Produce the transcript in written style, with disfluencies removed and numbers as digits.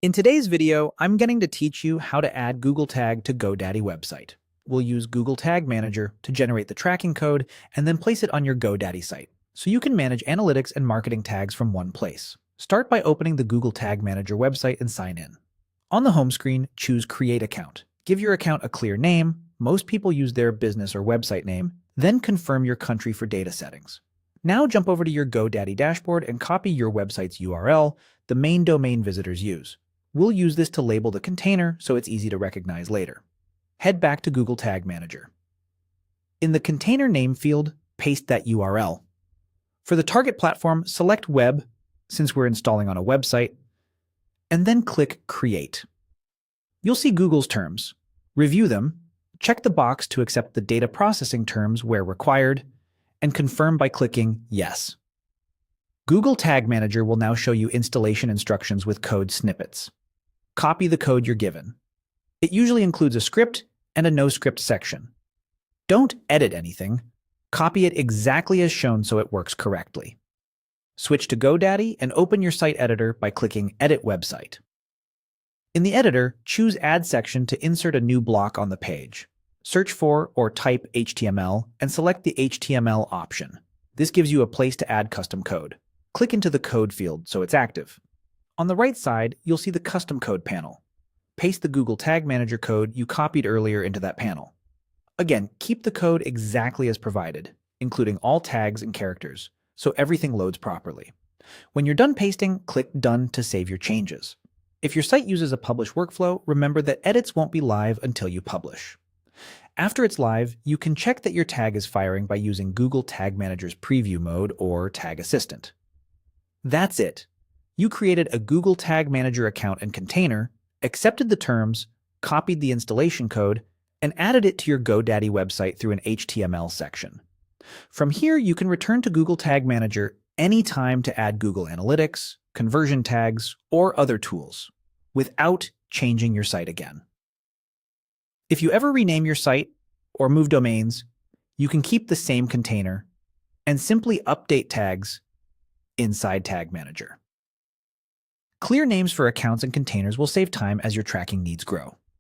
In today's video, I'm going to teach you how to add Google Tag to GoDaddy website. We'll use Google Tag Manager to generate the tracking code and then place it on your GoDaddy site, so you can manage analytics and marketing tags from one place. Start by opening the Google Tag Manager website and sign in. On the home screen, choose Create Account. Give your account a clear name. Most people use their business or website name, then confirm your country for data settings. Now jump over to your GoDaddy dashboard and copy your website's URL, the main domain visitors use. We'll use this to label the container so it's easy to recognize later. Head back to Google Tag Manager. In the container name field, paste that URL. For the target platform, select Web, since we're installing on a website, and then click Create. You'll see Google's terms. Review them, check the box to accept the data processing terms where required, and confirm by clicking Yes. Google Tag Manager will now show you installation instructions with code snippets. Copy the code you're given. It usually includes a script and a no script section. Don't edit anything. Copy it exactly as shown so it works correctly. Switch to GoDaddy and open your site editor by clicking Edit Website. In the editor, choose Add section to insert a new block on the page. Search for or type HTML and select the HTML option. This gives you a place to add custom code. Click into the code field so it's active. On the right side, you'll see the custom code panel. Paste the Google Tag Manager code you copied earlier into that panel. Again, keep the code exactly as provided, including all tags and characters, so everything loads properly. When you're done pasting, click Done to save your changes. If your site uses a publish workflow, remember that edits won't be live until you publish. After it's live, you can check that your tag is firing by using Google Tag Manager's Preview mode or Tag Assistant. That's it. You created a Google Tag Manager account and container, accepted the terms, copied the installation code, and added it to your GoDaddy website through an HTML section. From here, you can return to Google Tag Manager anytime to add Google Analytics, conversion tags, or other tools, without changing your site again. If you ever rename your site or move domains, you can keep the same container and simply update tags inside Tag Manager. Clear names for accounts and containers will save time as your tracking needs grow.